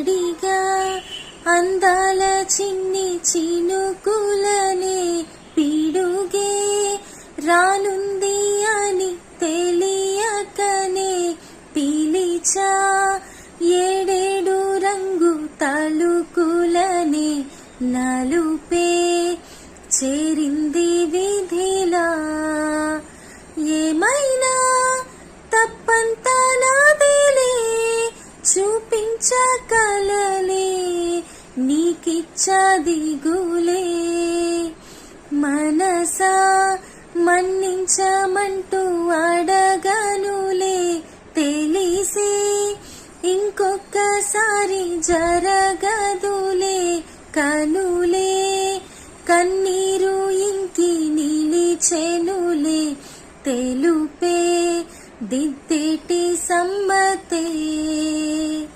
తడిగా అందాల చిన్ని చినుకులనే పిడుగే రానుంది అని తెలియకనే పిలిచా ఏడేడు రంగు తలుకులనే నలుపే చేరింది విధిలా ఏమైనా తప్పంత నాదిలే చూపించగలలే నీకిచ్చదిగులే మనసా మన్నించమంటూ అడగనులే తెలిసి ఇంకొకసారి జరగదులే కనులే కన్నీరు ఇంకి నిలిచెనులే తెలుపే దిద్దేటి సమ్మతే